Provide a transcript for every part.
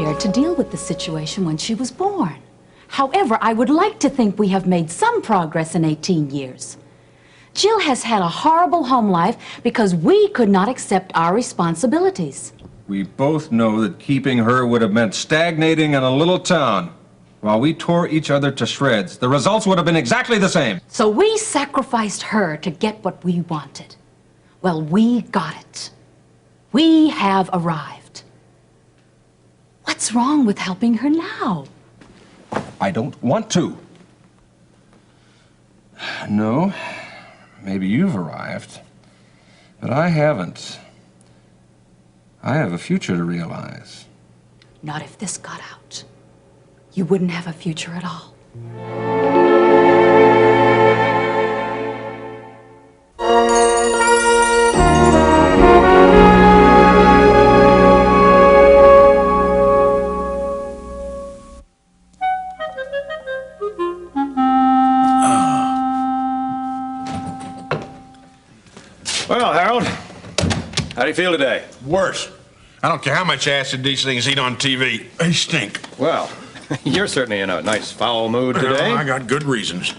prepared to deal with the situation when she was born. However, I would like to think we have made some progress in 18 years. Jill has had a horrible home life because we could not accept our responsibilities. We both know that keeping her would have meant stagnating in a little town. While we tore each other to shreds, the results would have been exactly the same. So we sacrificed her to get what we wanted. Well, we got it. We have arrived. What's wrong with helping her now? I don't want to. No, maybe you've arrived, but I haven't. I have a future to realize. Not if this got out. You wouldn't have a future at all. Well, Harold, how do you feel today? Worse. I don't care how much acid these things eat on TV. They stink. Well, you're certainly in a nice foul mood today. I got good reasons.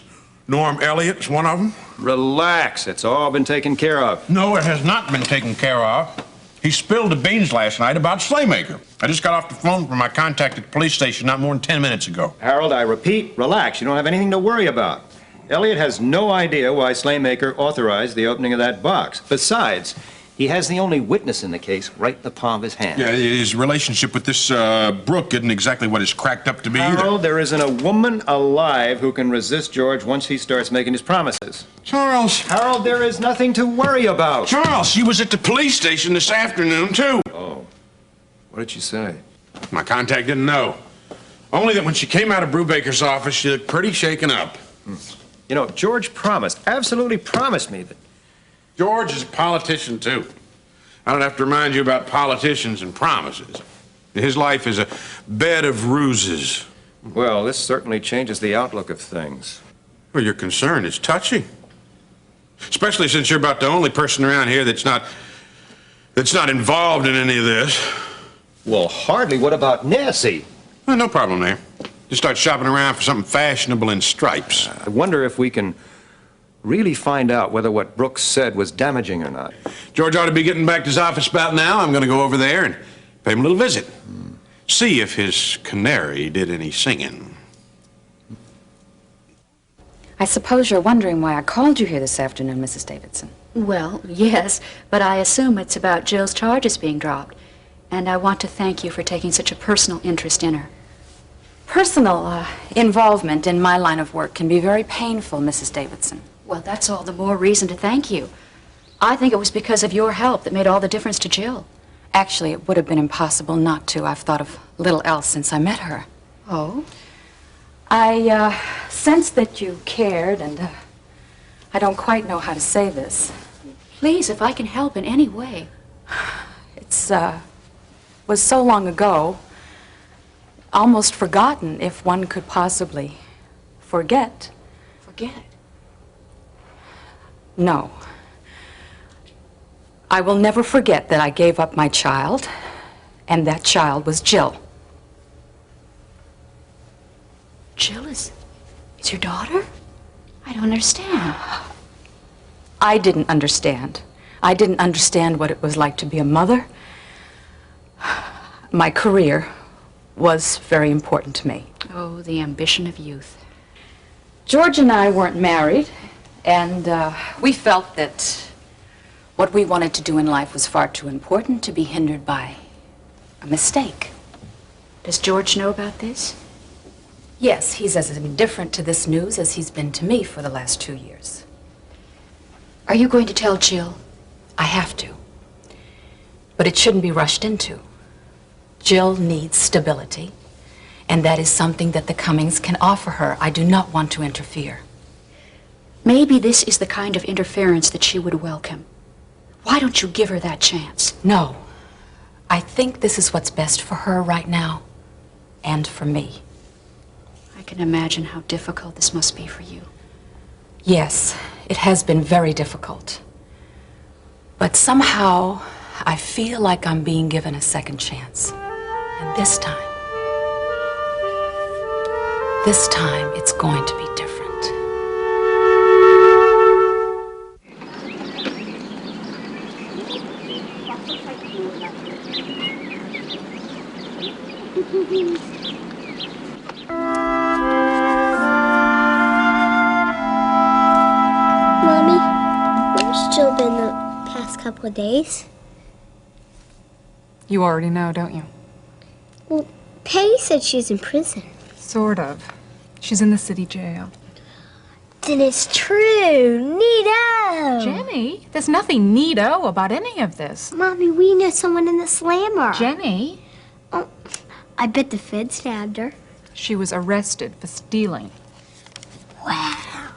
Norm Elliott's one of them. Relax. It's all been taken care of. No, it has not been taken care of. He spilled the beans last night about Slaymaker. I just got off the phone from my contact at the police station not more than 10 minutes ago. Harold, I repeat, relax. You don't have anything to worry about. Elliott has no idea why Slaymaker authorized the opening of that box. Besides, he has the only witness in the case right in the palm of his hand. Yeah, his relationship with this Brooke isn't exactly what it's cracked up to be Harold, either. there isn't a woman alive who can resist George once he starts making his promises. Charles! Harold, there is nothing to worry about. Charles, she was at the police station this afternoon, too. Oh. What did she say? My contact didn't know. Only that when she came out of Brubaker's office, she looked pretty shaken up. You know, George promised, absolutely promised me that... George is a politician, too. I don't have to remind you about politicians and promises. His life is a bed of ruses. Well, this certainly changes the outlook of things. Well, your concern is touching. Especially since you're about the only person around here that's not involved in any of this. Well, hardly. What about Nancy? Well, no problem there. Just start shopping around for something fashionable in stripes. I wonder if we can really find out whether what Brooks said was damaging or not. George ought to be getting back to his office about now. I'm going to go over there and pay him a little visit. See if his canary did any singing. I suppose you're wondering why I called you here this afternoon, Mrs. Davidson. Well, yes, but I assume it's about Jill's charges being dropped. And I want to thank you for taking such a personal interest in her. Personal involvement in my line of work can be very painful, Mrs. Davidson. Well, that's all the more reason to thank you. I think it was because of your help that made all the difference to Jill. Actually, it would have been impossible not to. I've thought of little else since I met her. Oh? I sensed that you cared, and I don't quite know how to say this. Please, if I can help in any way. It's was so long ago, almost forgotten, if one could possibly forget. Forget it. No. I will never forget that I gave up my child, and that child was Jill. Jill is your daughter? I don't understand. I didn't understand. I didn't understand what it was like to be a mother. My career was very important to me. Oh, the ambition of youth. George and I weren't married, and we felt that what we wanted to do in life was far too important to be hindered by a mistake. Does George know about this? Yes, he's as indifferent to this news as he's been to me for the last 2 years. Are you going to tell Jill? I have to. But it shouldn't be rushed into. Jill needs stability, and that is something that the Cummings can offer her. I do not want to interfere. Maybe this is the kind of interference that she would welcome. Why don't you give her that chance? No. I think this is what's best for her right now, and for me. I can imagine how difficult this must be for you. Yes, it has been very difficult. But somehow, I feel like I'm being given a second chance. And this time, This time, it's going to be different. Mommy, where's Jill been the past couple of days? You already know, don't you? Well, Peggy said she's in prison. Sort of. She's in the city jail. Then it's true. Neato! Jenny, there's nothing neato about any of this. Mommy, we know someone in the slammer. Jenny, Oh, I bet the feds nabbed her. she was arrested for stealing. Wow.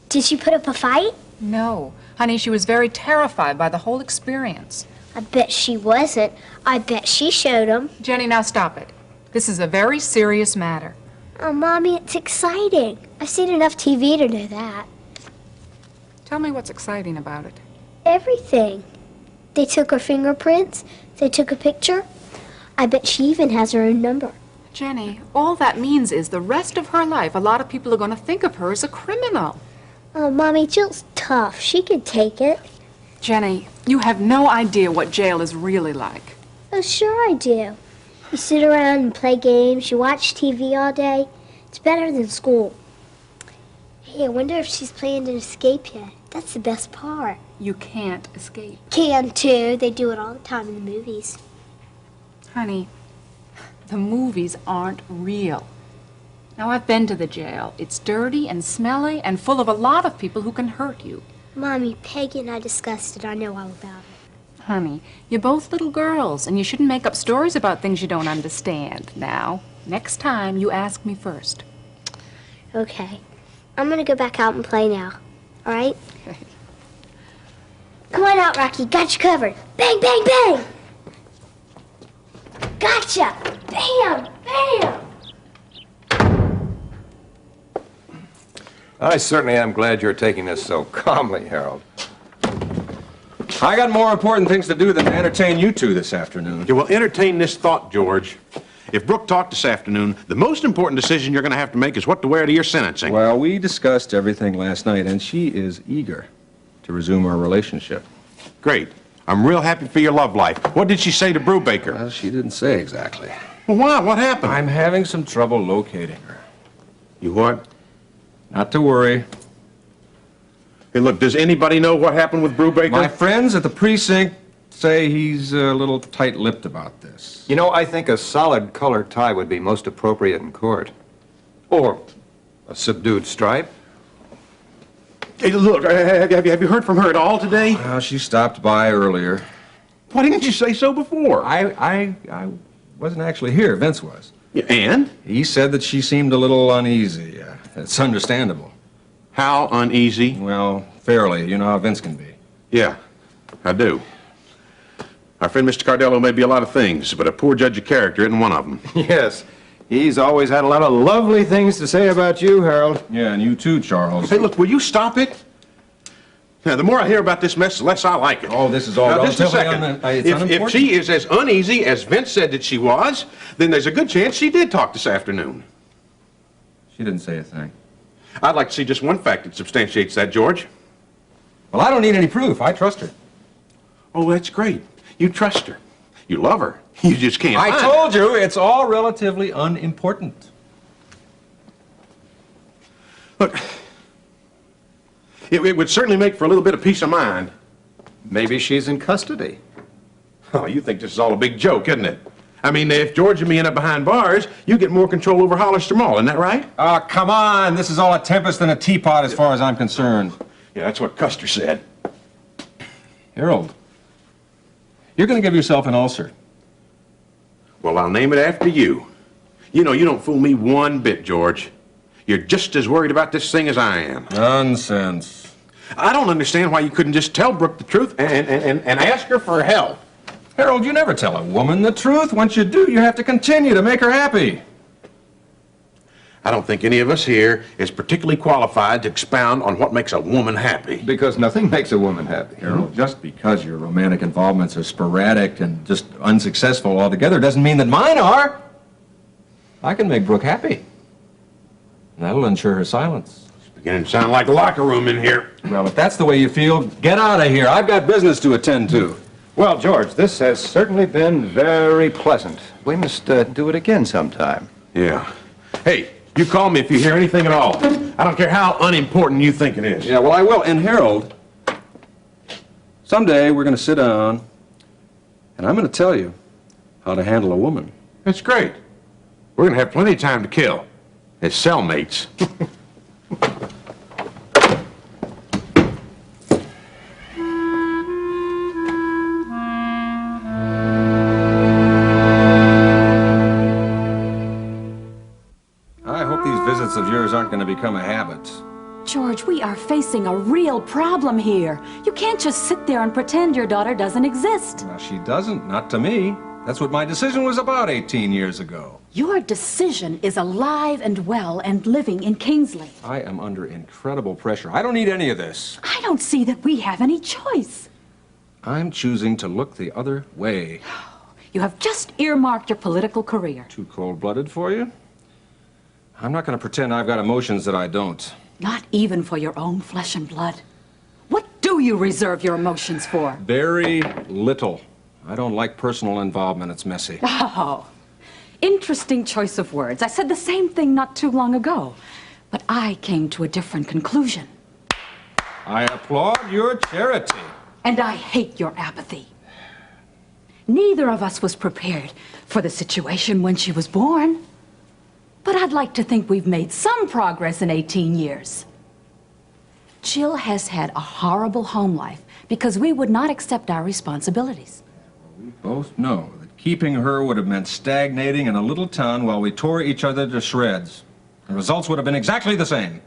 Did she put up a fight? No, honey, she was very terrified by the whole experience. I bet she wasn't. I bet she showed them. Jenny, now stop it. This is a very serious matter. Oh, Mommy, it's exciting. I've seen enough TV to know that. Tell me what's exciting about it. Everything. They took her fingerprints. They took a picture. I bet she even has her own number. Jenny, all that means is the rest of her life, a lot of people are going to think of her as a criminal. Oh, Mommy, Jill's tough. She could take it. Jenny, you have no idea what jail is really like. Oh, sure I do. You sit around and play games. You watch TV all day. It's better than school. Hey, I wonder if she's planned an escape yet. That's the best part. You can't escape. Can too. They do it all the time in the movies. Honey, the movies aren't real. Now, I've been to the jail. It's dirty and smelly and full of a lot of people who can hurt you. Mommy, Peggy and I discussed it. I know all about it. Honey, you're both little girls, and you shouldn't make up stories about things you don't understand. Now, next time, you ask me first. Okay. I'm gonna go back out and play now. All right? Come on out, Rocky. Got you covered. Bang, bang, bang! Gotcha! Bam! Bam! I certainly am glad you're taking this so calmly, Harold. I got more important things to do than to entertain you two this afternoon. You will entertain this thought, George. If Brooke talked this afternoon, the most important decision you're going to have to make is what to wear to your sentencing. Well, we discussed everything last night, and she is eager to resume our relationship. Great. I'm real happy for your love life. What did she say to Brubaker? Well, she didn't say exactly. Well, why? What happened? I'm having some trouble locating her. You what? Not to worry. Hey, look, does anybody know what happened with Brubaker? My friends at the precinct say he's a little tight-lipped about this. You know, I think a solid colored tie would be most appropriate in court. Or a subdued stripe. Hey, look, have you heard from her at all today? Well, she stopped by earlier. Why didn't you say so before? I wasn't actually here. Vince was. Yeah, and? He said that she seemed a little uneasy. It's understandable. How uneasy? Well, fairly. You know how Vince can be. Yeah, I do. Our friend Mr. Cardello may be a lot of things, but a poor judge of character isn't one of them. Yes. He's always had a lot of lovely things to say about you, Harold. Yeah, and you too, Charles. Hey, look, will you stop it? Now, the more I hear about this mess, the less I like it. Oh, this is all Now, just a relatively second. it's If unimportant. she is as uneasy as Vince said that she was, then there's a good chance she did talk this afternoon. She didn't say a thing. I'd like to see just one fact that substantiates that, George. Well, I don't need any proof. I trust her. Oh, that's great. You trust her. You love her. You just can't I find told you, it's all relatively unimportant. Look, it would certainly make for a little bit of peace of mind. Maybe she's in custody. Oh, you think this is all a big joke, isn't it? I mean, if George and me end up behind bars, you get more control over Hollister Mall, isn't that right? Oh, come on. This is all a tempest in a teapot as far as I'm concerned. Yeah, that's what Custer said. Harold, you're going to give yourself an ulcer. Well, I'll name it after you. You know, you don't fool me one bit, George. You're just as worried about this thing as I am. Nonsense. I don't understand why you couldn't just tell Brooke the truth and ask her for help. Harold, you never tell a woman the truth. Once you do, you have to continue to make her happy. I don't think any of us here is particularly qualified to expound on what makes a woman happy. Because nothing makes a woman happy. Harold, just because your romantic involvements are sporadic and just unsuccessful altogether doesn't mean that mine are. I can make Brooke happy. That'll ensure her silence. It's beginning to sound like a locker room in here. Well, if that's the way you feel, get out of here. I've got business to attend to. Well, George, this has certainly been very pleasant. We must do it again sometime. Yeah. Hey, you call me if you hear anything at all. I don't care how unimportant you think it is. Yeah, well, I will. And Harold, someday we're going to sit down, and I'm going to tell you how to handle a woman. That's great. We're going to have plenty of time to kill as cellmates. I hope these visits of yours aren't going to become a habit. George, we are facing a real problem here. You can't just sit there and pretend your daughter doesn't exist. Now, she doesn't, not to me. That's what my decision was about 18 years ago. Your decision is alive and well and living in Kingsley. I am under incredible pressure. I don't need any of this. I don't see that we have any choice. I'm choosing to look the other way. You have just earmarked your political career. Too cold-blooded for you? I'm not going to pretend I've got emotions that I don't. Not even for your own flesh and blood. What do you reserve your emotions for? Very little. I don't like personal involvement. It's messy. Oh, interesting choice of words. I said the same thing not too long ago, but I came to a different conclusion. I applaud your charity. And I hate your apathy. Neither of us was prepared for the situation when she was born. But I'd like to think we've made some progress in 18 years. Jill has had a horrible home life because we would not accept our responsibilities. We both know that keeping her would have meant stagnating in a little town while we tore each other to shreds. The results would have been exactly the same.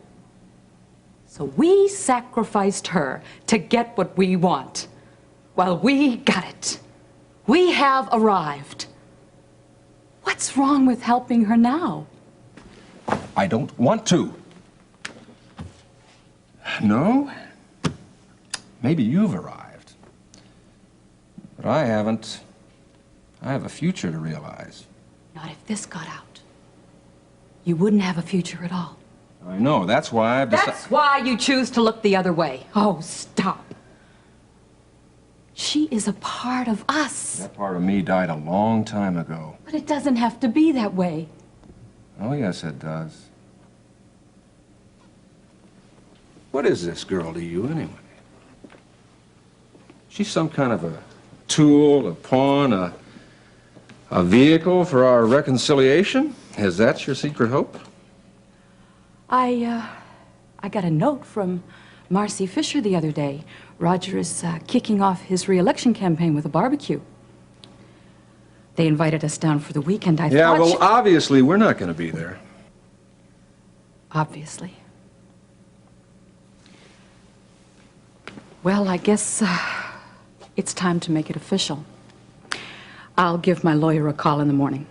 So we sacrificed her to get what we want. Well, we got it. We have arrived. What's wrong with helping her now? I don't want to. No? Maybe you've arrived. But I haven't. I have a future to realize. Not if this got out. You wouldn't have a future at all. I know. That's why I've decided. That's why you choose to look the other way. Oh, stop. She is a part of us. That part of me died a long time ago. But it doesn't have to be that way. Oh, yes, it does. What is this girl to you, anyway? She's some kind of a tool, a pawn, a vehicle for our reconciliation? Is that your secret hope? I got a note from Marcy Fisher the other day. Roger is kicking off his re-election campaign with a barbecue. They invited us down for the weekend. I Yeah, thought well, obviously, we're not going to be there. Obviously. Well, I guess it's time to make it official. I'll give my lawyer a call in the morning.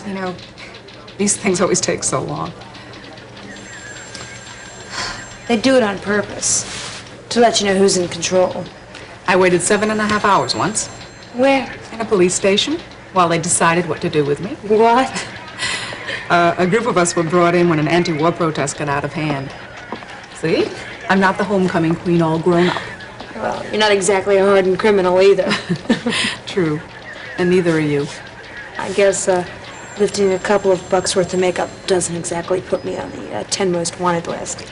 You know, these things always take so long. They do it on purpose, to let you know who's in control. I waited 7.5 hours once Where? in a police station while they decided what to do with me. What? A group of us were brought in when an anti-war protest got out of hand. See? I'm not the homecoming queen all grown up. Well, you're not exactly a hardened criminal either. True. And neither are you. I guess lifting a couple of bucks worth of makeup doesn't exactly put me on the 10 most wanted list.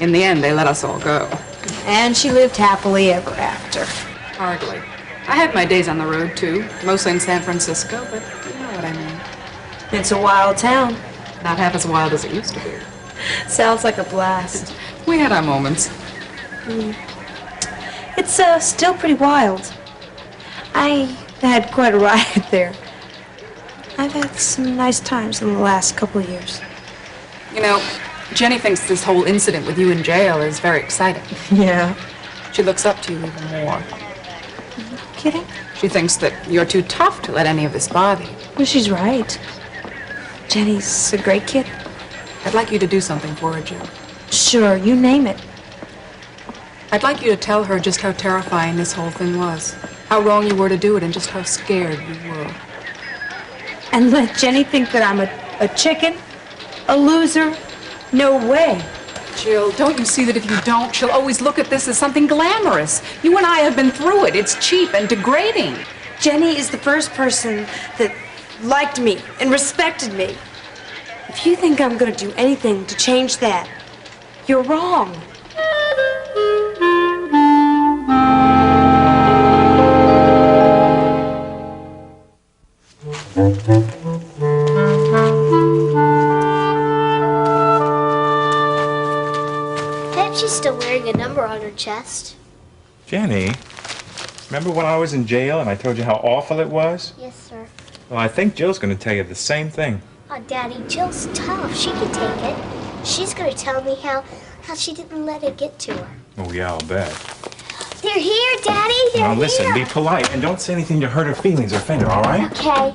In the end, they let us all go. And she lived happily ever after. Hardly. I had my days on the road, too. Mostly in San Francisco, but you know what I mean. It's a wild town. Not half as wild as it used to be. Sounds like a blast. We had our moments. It's still pretty wild. I had quite a ride there. I've had some nice times in the last couple of years. You know, Jenny thinks this whole incident with you in jail is very exciting. Yeah. She looks up to you even more. Kidding? She thinks that you're too tough to let any of this bother you. Well, she's right. Jenny's a great kid. I'd like you to do something for her, Jill. Sure, you name it. I'd like you to tell her just how terrifying this whole thing was. How wrong you were to do it and just how scared you were. And let Jenny think that I'm a chicken? A loser? No way. Jill, don't you see that if you don't, she'll always look at this as something glamorous? You and I have been through it. It's cheap and degrading. Jenny is the first person that liked me and respected me. If you think I'm going to do anything to change that, you're wrong. Bet she's still wearing a number on her chest. Jenny, remember when I was in jail and I told you how awful it was? Yes, sir. Well, I think Jill's going to tell you the same thing. Oh, Daddy, Jill's tough. She can take it. She's gonna tell me how she didn't let it get to her. Oh, yeah, I'll bet. They're here, Daddy. They're Now listen, here. be polite and don't say anything to hurt her feelings or offend her, all right? Okay.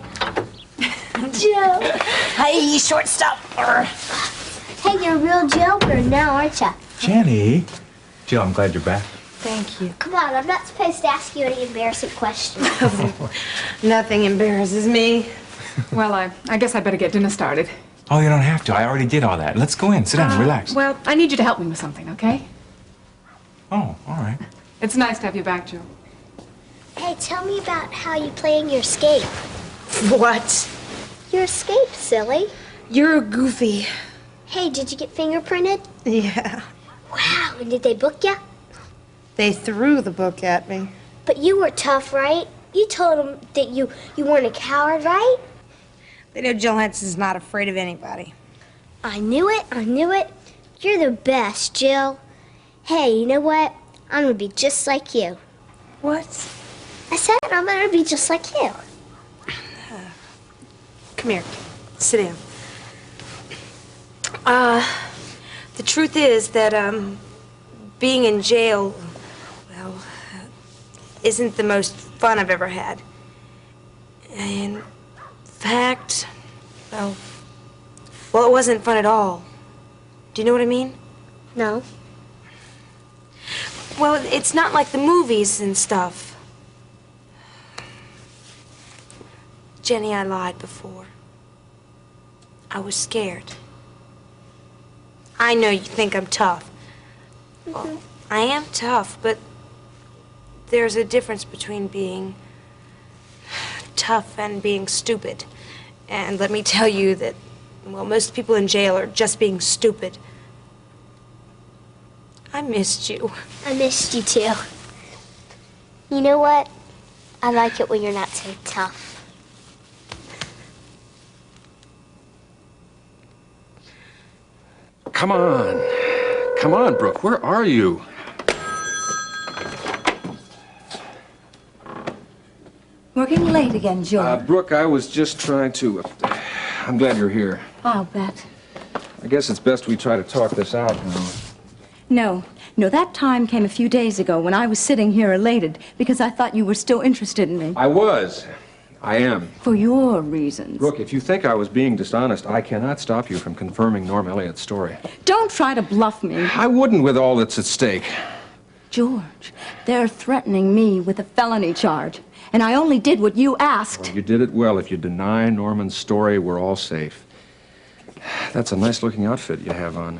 Jill. Hey, shortstop. Hey, you're a real jailbird now, aren't you? Jenny. Jill, I'm glad you're back. Thank you. Come on, I'm not supposed to ask you any embarrassing questions. Nothing embarrasses me. Well, I guess I better get dinner started. Oh, you don't have to. I already did all that. Let's go in. Sit down. Relax. Well, I need you to help me with something, okay? Oh, all right. It's nice to have you back, Jill. Hey, tell me about how you play in your escape. What? Your escape, silly. You're goofy. Hey, did you get fingerprinted? Yeah. Wow, and did they book you? They threw the book at me. But you were tough, right? You told them that you weren't a coward, right? They know Jill Henson's not afraid of anybody. I knew it, I knew it. You're the best, Jill. Hey, you know what? I'm gonna be just like you. What? I said I'm gonna be just like you. Come here. Sit down. The truth is that, being in jail, well, isn't the most fun I've ever had. In fact, well, it wasn't fun at all. Do you know what I mean? No. Well, it's not like the movies and stuff. Jenny, I lied before. I was scared. I know you think I'm tough. Well, I am tough, but there's a difference between being tough and being stupid. And let me tell you that, well, most people in jail are just being stupid. I missed you. I missed you too. You know what? I like it when you're not so tough. Come on. Come on, Brooke. Where are you? Working late again, George. Brooke, I was just trying to... I'm glad you're here. I'll bet. I guess it's best we try to talk this out now. No, that time came a few days ago when I was sitting here elated because I thought you were still interested in me. I was. I am. For your reasons. Brooke, if you think I was being dishonest, I cannot stop you from confirming Norm Elliott's story. Don't try to bluff me. I wouldn't with all that's at stake. George, they're threatening me with a felony charge, and I only did what you asked. Well, you did it well. If you deny Norman's story, we're all safe. That's a nice-looking outfit you have on.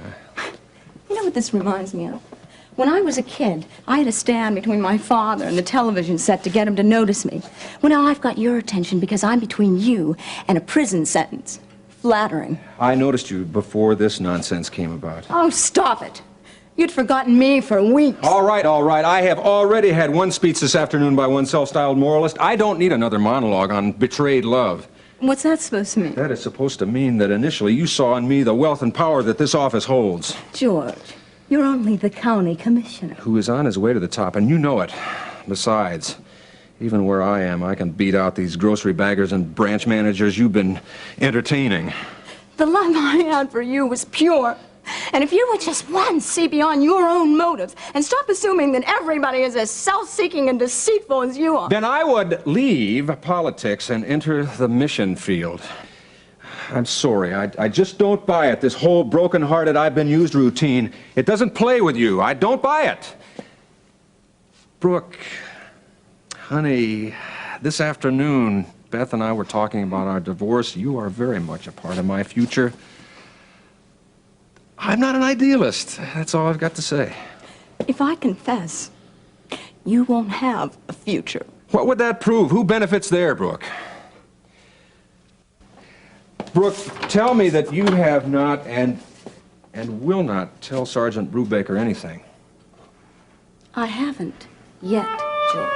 You know what this reminds me of? When I was a kid, I had to stand between my father and the television set to get him to notice me. Well, now I've got your attention because I'm between you and a prison sentence. Flattering. I noticed you before this nonsense came about. Oh, stop it. You'd forgotten me for weeks. All right, all right. I have already had one speech this afternoon by one self-styled moralist. I don't need another monologue on betrayed love. What's that supposed to mean? That is supposed to mean that initially you saw in me the wealth and power that this office holds. George, you're only the county commissioner. Who is on his way to the top, and you know it. Besides, even where I am, I can beat out these grocery baggers and branch managers you've been entertaining. The love I had for you was pure, And if you would just once see beyond your own motives and stop assuming that everybody is as self-seeking and deceitful as you are. Then I would leave politics and enter the mission field. I'm sorry, I just don't buy it, this whole broken-hearted I've been used routine. It doesn't play with you. I don't buy it. Brooke, honey, this afternoon, Beth and I were talking about our divorce. You are very much a part of my future. I'm not an idealist. That's all I've got to say. If I confess, you won't have a future. What would that prove? Who benefits there, Brooke? Brooke, tell me that you have not and will not tell Sergeant Brubaker anything. I haven't yet, Joel.